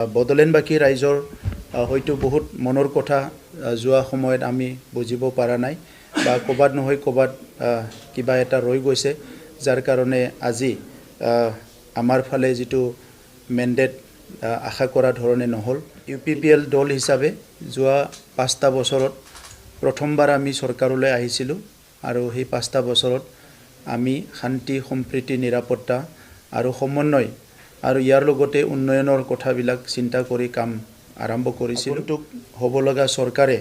বদলেনবাসী ৰাইজৰ হয়তো বহুত মনৰ কথা যোৱা সময়ত আমি বুজিব পৰা নাই বা ক'বাত নহয় ক'বাত কিবা এটা ৰৈ গৈছে যাৰ কাৰণে আজি আমাৰ ফালে যিটো মেণ্ডেট আশা কৰা ধৰণে নহ'ল UPPL দল হিচাপে যোৱা 5টা বছৰত প্ৰথমবাৰ আমি চৰকাৰলৈ আহিছিলোঁ আৰু সেই 5টা বছৰত আমি শান্তি সম্প্ৰীতি নিৰাপত্তা আৰু সমন্বয় আৰু ইয়াৰ লগতে উন্নয়নৰ কথাবিলাক চিন্তা কৰি কাম আৰম্ভ কৰিছিলোঁ হ'ব লগা চৰকাৰে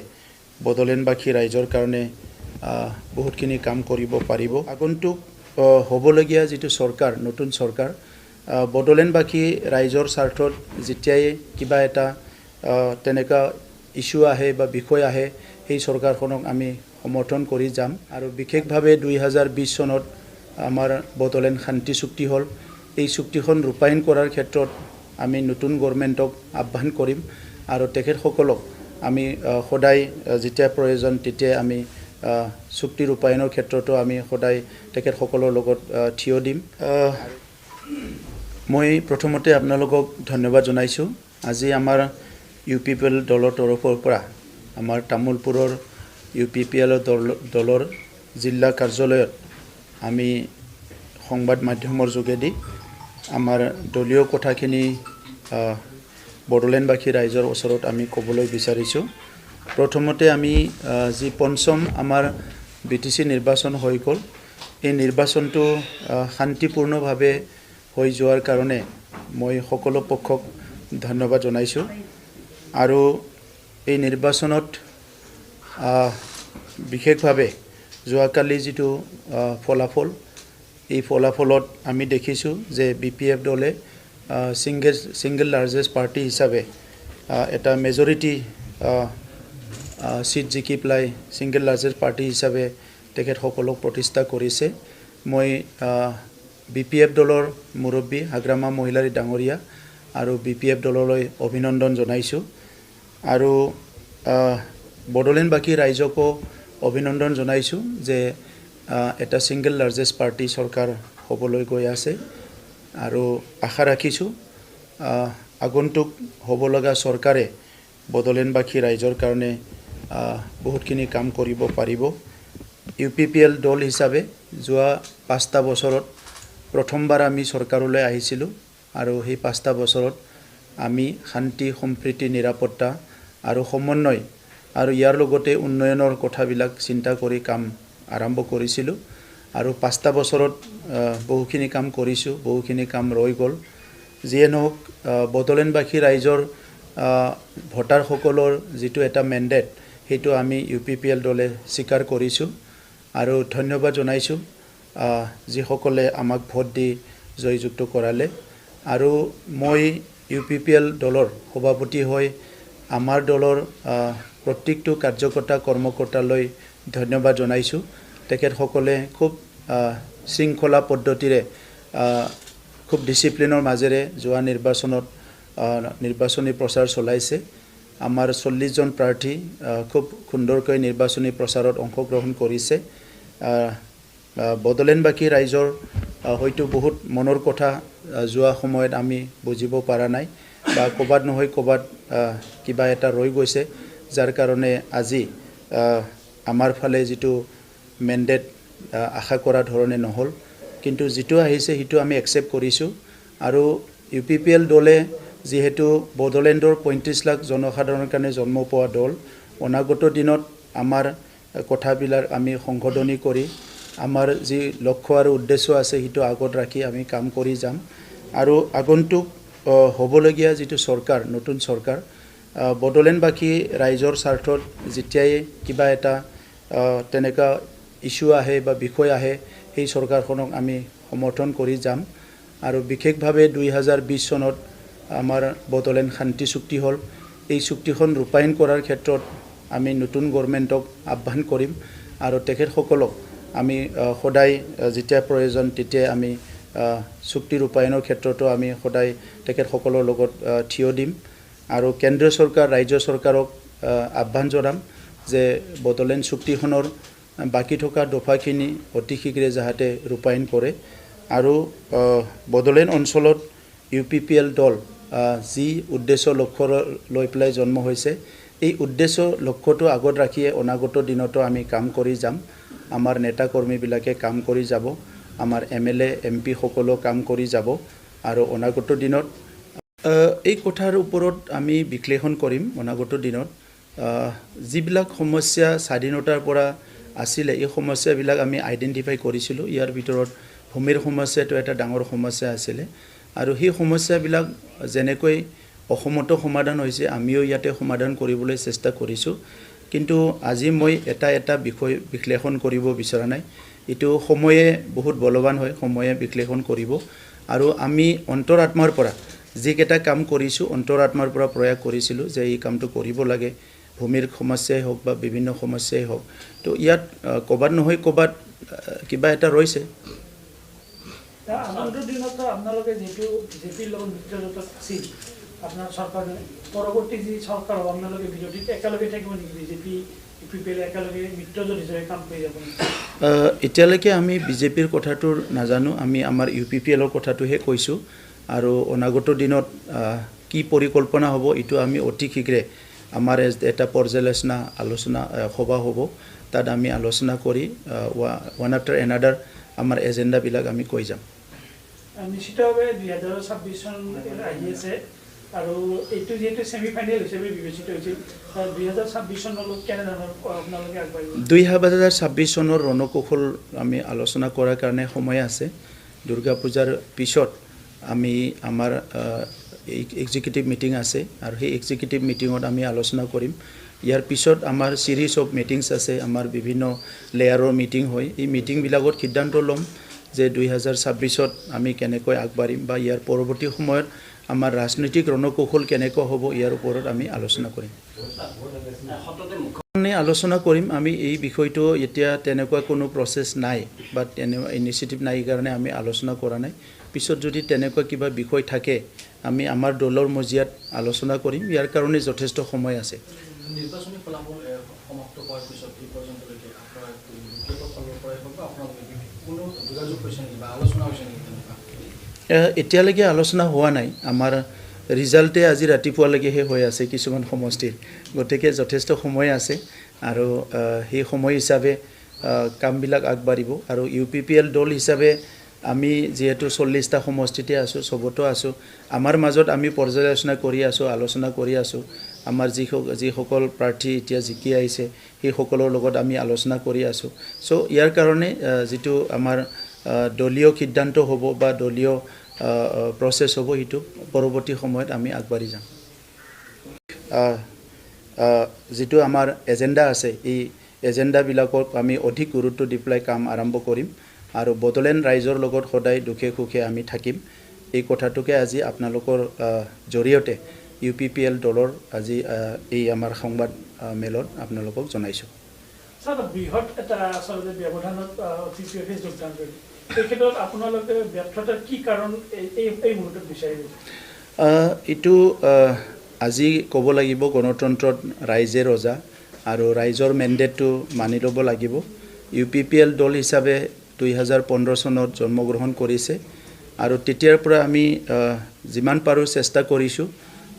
বদলেনবাসী ৰাইজৰ কাৰণে বহুতখিনি কাম কৰিব পাৰিব আগন্তুক হ'বলগীয়া যিটো চৰকাৰ নতুন চৰকাৰ বদলেনবাসী ৰাইজৰ স্বাৰ্থত যেতিয়াই কিবা এটা তেনেকা ইস্যু আহে বা বিষয় আহে সেই চৰকাৰখনক আমি সমৰ্থন কৰি যাম আৰু বিশেষভাৱে 2020 চনত আমাৰ বদলেন শান্তি চুক্তি হ'ল এই চুক্তিখন ৰূপায়ণ কৰাৰ ক্ষেত্ৰত আমি নতুন গভৰ্ণমেণ্টক আহ্বান কৰিম আৰু তেখেতসকলক আমি সদায় যেতিয়া প্ৰয়োজন তেতিয়া আমি চুক্তি ৰূপায়ণৰ ক্ষেত্ৰতো আমি সদায় তেখেতসকলৰ লগত থিয় দিম মই প্ৰথমতে আপোনালোকক ধন্যবাদ জনাইছোঁ আজি আমাৰ UPPL দলৰ তৰফৰ পৰা আমাৰ তামুলপুৰৰ UPPL দলৰ জিলা কাৰ্যালয়ত আমি সংবাদ মাধ্যমৰ যোগেদি আমাৰ দলীয় কথাখিনি বদলেনবাসী ৰাইজৰ ওচৰত আমি ক'বলৈ বিচাৰিছোঁ প্ৰথমতে আমি যি পঞ্চম আমাৰ BTC নিৰ্বাচন হৈ গ'ল এই নিৰ্বাচনটো শান্তিপূৰ্ণভাৱে হৈ যোৱাৰ কাৰণে মই সকলো পক্ষক ধন্যবাদ জনাইছোঁ আৰু এই নিৰ্বাচনত বিশেষভাৱে যোৱাকালি যিটো ফলাফল এই ফলাফলত আমি দেখিছোঁ যে BPF দলে সিঙ্গল লাৰ্জেষ্ট পাৰ্টি হিচাপে এটা মেজৰিটি সিট জিকি পেলাই সিঙ্গল লাৰ্জেষ্ট পাৰ্টি হিচাপে তেখেতসকলক প্ৰতিষ্ঠা কৰিছে মই BPF দলৰ মুৰব্বী হাগ্ৰামা মহিলাৰী ডাঙৰীয়া আৰু BPF দললৈ অভিনন্দন জনাইছোঁ আৰু বদলেনবাসী ৰাইজকো অভিনন্দন জনাইছোঁ যে এটা সিঙ্গল লাৰ্জেষ্ট পাৰ্টি চৰকাৰ হ'বলৈ গৈ আছে আৰু আশা ৰাখিছোঁ আগন্তুক হ'ব লগা চৰকাৰে বদলেনবাসী ৰাইজৰ কাৰণে বহুতখিনি কাম কৰিব পাৰিব UPPL দল হিচাপে যোৱা 5টা বছৰত প্ৰথমবাৰ আমি চৰকাৰলৈ আহিছিলোঁ আৰু সেই 5টা বছৰত আমি শান্তি সম্প্ৰীতি নিৰাপত্তা আৰু সমন্বয় আৰু ইয়াৰ লগতে উন্নয়নৰ কথাবিলাক চিন্তা কৰি কাম আৰম্ভ কৰিছিলোঁ আৰু 5টা বছৰত বহুখিনি কাম কৰিছোঁ বহুখিনি কাম ৰৈ গ'ল যিয়ে নহওক বদলেনবাসী ৰাইজৰ ভোটাৰসকলৰ যিটো এটা মেণ্ডেট সেইটো আমি UPPL দলে স্বীকাৰ কৰিছোঁ আৰু ধন্যবাদ জনাইছোঁ যিসকলে আমাক ভোট দি জয়যুক্ত কৰালে আৰু মই UPPL দলৰ সভাপতি হৈ আমাৰ দলৰ প্ৰত্যেকটো কাৰ্যকৰ্তা কৰ্মকৰ্তালৈ ধন্যবাদ জনাইছোঁ তেখেতসকলে খুব শৃংখলা পদ্ধতিৰে খুব ডিসিপ্লিনৰ মাজেৰে যোৱা নিৰ্বাচনত নিৰ্বাচনী প্ৰচাৰ চলাইছে আমাৰ 40 জন প্ৰাৰ্থী খুব সুন্দৰকৈ নিৰ্বাচনী প্ৰচাৰত অংশগ্ৰহণ কৰিছে বদলেনবাসী ৰাইজৰ হয়তো বহুত মনৰ কথা যোৱা সময়ত আমি বুজিব পৰা নাই বা ক'বাত নহয় ক'বাত কিবা এটা ৰৈ গৈছে যাৰ কাৰণে আজি আমাৰ ফালে যিটো মেণ্ডেট আশা কৰা ধৰণে নহ'ল কিন্তু যিটো আহিছে সেইটো আমি একচেপ্ট কৰিছোঁ আৰু UPPL দলে যেহেতু বদলেণ্ডৰ 35 লাখ জনসাধাৰণৰ কাৰণে জন্ম পোৱা দল অনাগত দিনত আমাৰ কথাবিলাক আমি সংশোধনী কৰি আমাৰ যি লক্ষ্য আৰু উদ্দেশ্য আছে সেইটো আগত ৰাখি আমি কাম কৰি যাম আৰু আগন্তুক হ'বলগীয়া যিটো চৰকাৰ নতুন চৰকাৰ বদলেনবাসী ৰাইজৰ স্বাৰ্থত যেতিয়াই কিবা এটা তেনেকা ইস্যু আহে বা বিষয় আহে সেই চৰকাৰখনক আমি সমৰ্থন কৰি যাম আৰু বিশেষভাৱে 2020 চনত আমাৰ বদলেন শান্তি চুক্তি হ'ল এই চুক্তিখন ৰূপায়ণ কৰাৰ ক্ষেত্ৰত আমি নতুন গভৰ্ণমেণ্টক আহ্বান কৰিম আৰু তেখেতসকলক আমি সদায় যেতিয়া প্ৰয়োজন তেতিয়া আমি চুক্তি ৰূপায়ণৰ ক্ষেত্ৰতো আমি সদায় তেখেতসকলৰ লগত থিয় দিম আৰু কেন্দ্ৰীয় চৰকাৰ ৰাজ্য চৰকাৰক আহ্বান জনাম যে বদলেন চুক্তিখনৰ বাকি থকা দফাখিনি অতি শীঘ্ৰে যাতে ৰূপায়ণ কৰে আৰু বদলেন অঞ্চলত UPPL দল যি উদ্দেশ্য লক্ষ্য লৈ পেলাই জন্ম হৈছে এই উদ্দেশ্য লক্ষ্যটো আগত ৰাখিয়ে অনাগত দিনতো আমি কাম কৰি যাম আমাৰ নেতা কৰ্মীবিলাকে কাম কৰি যাব আমাৰ MLA MP সকলো কাম কৰি যাব আৰু অনাগত দিনত এই কথাৰ ওপৰত আমি বিশ্লেষণ কৰিম অনাগত দিনত যিবিলাক সমস্যা স্বাধীনতাৰ পৰা আছিলে এই সমস্যাবিলাক আমি আইডেন্টিফাই কৰিছিলোঁ ইয়াৰ ভিতৰত ভূমিৰ সমস্যাটো এটা ডাঙৰ সমস্যা আছিলে আৰু সেই সমস্যাবিলাক যেনেকৈ অসমতো সমাধান হৈছে আমিও ইয়াতে সমাধান কৰিবলৈ চেষ্টা কৰিছোঁ কিন্তু আজি মই এটা বিষয় বিশ্লেষণ কৰিব বিচৰা নাই এটো সময়ে বহুত বলৱান হয় সময়ে বিশ্লেষণ কৰিব আৰু আমি অন্তৰাত্মাৰ পৰা যিকেইটা কাম কৰিছোঁ অন্তৰাত্মাৰ পৰা প্ৰয়াস কৰিছিলোঁ যে এই কামটো কৰিব লাগে ভূমিৰ সমস্যাই হওক বা বিভিন্ন সমস্যাই হওক তো ইয়াত ক'বাত নহয় ক'বাত কিবা এটা ৰৈছে আগন্তুক দিনত আপোনালোকে যেটো বিজেপিৰ লগত মিত্ৰজোঁট আছিল আপোনাৰ চৰকাৰে পৰৱৰ্তী যি চৰকাৰ হ'ব আপোনালোকে বিৰোধীত একেলগে থাকিব নেকি বিজেপি UPPL একেলগে মিত্ৰজোঁট হিচাপে কাম কৰি যাব এতিয়ালৈকে আমি বিজেপিৰ কথাটো নাজানো আমি আমাৰ UPPL ৰ কথাটোহে কৈছোঁ আৰু অনাগত দিনত কি পৰিকল্পনা হ'ব এটো আমি অতি শীঘ্ৰে আমাৰ এটা পৰ্যালোচনা আলোচনা সভা হ'ব তাত আমি আলোচনা কৰি ওৱান আফটাৰ এনাডাৰ আমাৰ এজেন্ডাবিলাক আমি কৈ যাম নিশ্চিতভাৱে 2026 চন আহি আছে আৰু এইটো যেটো সেমিফাইনাল হিচাপে বিবেচিত হৈছিল 2026 চনলৈ কেনে ধৰণৰ আপোনালোকে আগবাঢ়িব 2026 চনৰ ৰণকৌশল আমি আলোচনা কৰাৰ কাৰণে সময় আছে দুৰ্গা পূজাৰ পিছত আমি আমাৰ এক্সিকিউটিভ মিটিং আছে আৰু সেই এক্সিকিউটিভ মিটিঙত আমি আলোচনা কৰিম ইয়াৰ পিছত আমাৰ সিৰিজ অফ মিটিংছ আছে আমাৰ বিভিন্ন লেয়াৰৰ মিটিং হয় এই মিটিংবিলাকত সিদ্ধান্ত ল'ম যে 2026ত আমি কেনেকৈ আগবাঢ়িম বা ইয়াৰ পৰৱৰ্তী সময়ত আমাৰ ৰাজনৈতিক ৰণকৌশল কেনেকৈ হ'ব ইয়াৰ ওপৰত আমি আলোচনা কৰিম আলোচনা কৰিম আমি এই বিষয়টো এতিয়া তেনেকুৱা কোনো প্ৰচেছ নাই বা তেনেকুৱা ইনিচিয়েটিভ নাই কাৰণে আমি আলোচনা কৰা নাই পিছত যদি তেনেকুৱা কিবা বিষয় থাকে আমি আমাৰ দলৰ মজিয়াত আলোচনা কৰিম ইয়াৰ কাৰণে যথেষ্ট সময় আছে নিৰ্বাচনী ফলাফল সমাপ্ত হোৱাৰ পিছত এই পৰ্যন্তলৈকে আপোনাৰ কোনো যোগাযোগ হৈছে নেকি বা আলোচনা হৈছে নেকি এতিয়ালৈকে আলোচনা হোৱা নাই আমাৰ ৰিজাল্টে আজি ৰাতিপুৱালৈকেহে হৈ আছে কিছুমান সমষ্টিৰ গতিকে যথেষ্ট সময় আছে আৰু সেই সময় হিচাপে কামবিলাক আগবাঢ়িব আৰু UPPL দল হিচাপে আমি যেহেতু 40টা সমষ্টিতে আছোঁ সবতো আছোঁ আমাৰ মাজত আমি পৰ্যালোচনা কৰি আছোঁ আলোচনা কৰি আছোঁ আমাৰ যিসকল প্ৰাৰ্থী এতিয়া জিকি আহিছে সেই সকলৰ লগত আমি আলোচনা কৰি আছোঁ সো ইয়াৰ কাৰণে যেটো আমাৰ দলীয় সিদ্ধান্ত হ'ব বা দলীয় প্ৰসেছ হ'ব হিটো পৰৱৰ্তী সময়ত আমি আগবাঢ়ি যাম যেটো আমাৰ এজেন্ডা আছে এই এজেন্ডাবিলাকক আমি অধিক গুৰুত্ব দি পেলাই কাম আৰম্ভ কৰিম আৰু বডলেণ্ড ৰাইজৰ লগত সদায় দুখে সুখে আমি থাকিম এই কথাটোকে আজি আপোনালোকৰ জৰিয়তে UPPL দলৰ আজি এই আমাৰ সংবাদ মেলত আপোনালোকক জনাইছোঁ স্যাৰ বৃহৎ এটা আচলতে ব্যৱধানত TPF যোগদান কৰিলে এই ক্ষেত্ৰত আপোনালোকে ব্যৰ্থতাৰ কি কাৰণ এই মুহূৰ্তত বিচাৰিছে এইটো আজি ক'ব লাগিব গণতন্ত্ৰত ৰাইজে ৰজা আৰু ৰাইজৰ মেণ্ডেটটো মানি ল'ব লাগিব UPPL দল হিচাপে 2015 চনত জন্মগ্ৰহণ কৰিছে আৰু তেতিয়াৰ পৰা আমি যিমান পাৰোঁ চেষ্টা কৰিছোঁ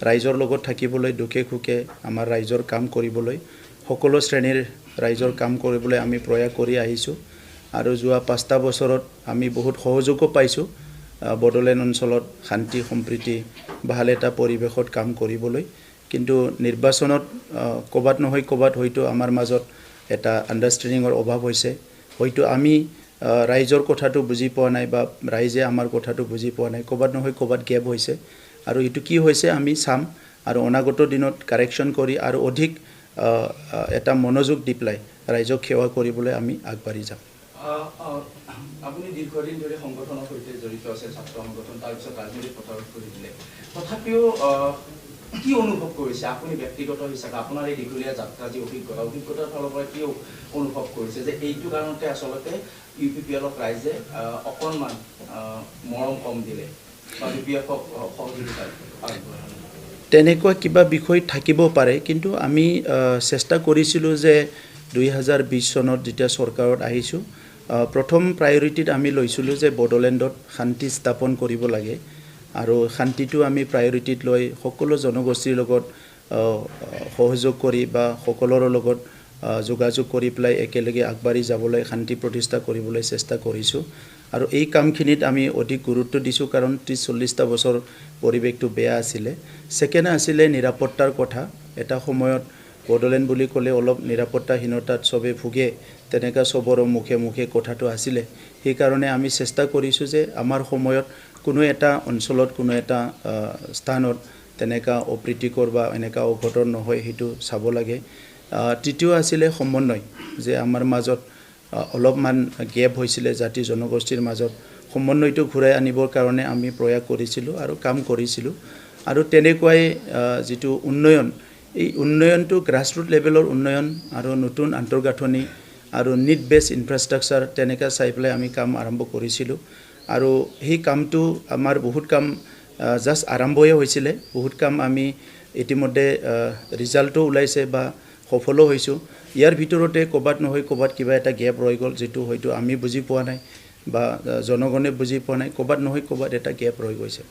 ৰাইজৰ লগত থাকিবলৈ দুখে সুখে আমাৰ ৰাইজৰ কাম কৰিবলৈ সকলো শ্ৰেণীৰ ৰাইজৰ কাম কৰিবলৈ আমি প্ৰয়াস কৰি আহিছোঁ আৰু যোৱা 5টা বছৰত আমি বহুত সহযোগো পাইছোঁ বডলেণ্ড অঞ্চলত শান্তি সম্প্ৰীতি ভাল এটা পৰিৱেশত কাম কৰিবলৈ কিন্তু নিৰ্বাচনত ক'বাত নহয় ক'বাত হয়তো আমাৰ মাজত এটা আণ্ডাৰষ্টেণ্ডিঙৰ অভাৱ হৈছে হয়তো আমি ৰাইজৰ কথাটো বুজি পোৱা নাই বা ৰাইজে আমাৰ কথাটো বুজি পোৱা নাই ক'বাত নহয় ক'বাত গেপ হৈছে আৰু এইটো কি হৈছে আমি চাম আৰু অনাগত দিনত কাৰেকশ্যন কৰি আৰু অধিক এটা মনোযোগ দি পেলাই ৰাইজক সেৱা কৰিবলৈ আমি আগবাঢ়ি যাম আপুনি দীৰ্ঘদিন ধৰি সংগঠনৰ সৈতে জড়িত আছে ছাত্ৰ সংগঠন তাৰপিছত ৰাজনৈতিক পথাৰত কৰি দিলে তথাপিও কি অনুভৱ কৰিছে আপুনি ব্যক্তিগত হিচাপে আপোনাৰ এই দীঘলীয়া যাত্ৰা যি অভিজ্ঞতাৰ ফালৰ পৰা কি অনুভৱ কৰিছে যে এইটো কাৰণতে আচলতে UPPLক ৰাইজে অকণমান মৰম কম দিলে বা UPFক সহযোগিতা তেনেকুৱা কিবা বিষয় থাকিব পাৰে কিন্তু আমি চেষ্টা কৰিছিলোঁ যে 2020 চনত যেতিয়া চৰকাৰত আহিছোঁ প্ৰথম প্ৰায়োৰিটিত আমি লৈছিলোঁ যে বডলেণ্ডত শান্তি স্থাপন কৰিব লাগে আৰু শান্তিটো আমি প্ৰায়ৰিটিত লৈ সকলো জনগোষ্ঠীৰ লগত সহযোগ কৰি বা সকলোৰে লগত যোগাযোগ কৰি পেলাই একেলগে আগবাঢ়ি যাবলৈ শান্তি প্ৰতিষ্ঠা কৰিবলৈ চেষ্টা কৰিছোঁ আৰু এই কামখিনিত আমি অধিক গুৰুত্ব দিছোঁ কাৰণ 30-40টা বছৰ পৰিৱেশটো বেয়া আছিলে ছেকেণ্ড আছিলে নিৰাপত্তাৰ কথা এটা সময়ত বড়োলেণ্ড বুলি ক'লে অলপ নিৰাপত্তাহীনতাত চবে ভোগে তেনেকুৱা চবৰে মুখে মুখে কথাটো আছিলে সেইকাৰণে আমি চেষ্টা কৰিছোঁ যে আমাৰ সময়ত কোনো এটা অঞ্চলত কোনো এটা স্থানত তেনেকুৱা অপ্ৰীতিকৰ বা এনেকুৱা অঘটন নহয় সেইটো চাব লাগে তৃতীয় আছিলে সমন্বয় যে আমাৰ মাজত অলপমান গেপ হৈছিলে জাতি জনগোষ্ঠীৰ মাজত সমন্বয়টো ঘূৰাই আনিবৰ কাৰণে আমি প্ৰয়াস কৰিছিলোঁ আৰু কাম কৰিছিলোঁ আৰু তেনেকুৱাই যিটো উন্নয়ন এই উন্নয়নটো গ্ৰাছৰুট লেভেলৰ উন্নয়ন আৰু নতুন আন্তঃগাঁথনি আৰু নিড বেছ ইনফ্ৰাষ্ট্ৰাকচাৰ তেনেকুৱা চাই পেলাই আমি কাম আৰম্ভ কৰিছিলোঁ আৰু সেই কামটো আমাৰ বহুত কাম জাষ্ট আৰম্ভহে হৈছিলে বহুত কাম আমি ইতিমধ্যে ৰিজাল্টো ওলাইছে বা সফলো হৈছোঁ ইয়াৰ ভিতৰতে ক'বাত নহয় ক'বাত কিবা এটা গেপ ৰৈ গ'ল যিটো হয়তো আমি বুজি পোৱা নাই বা জনগণে বুজি পোৱা নাই ক'বাত নহয় ক'বাত এটা গেপ ৰৈ গৈছে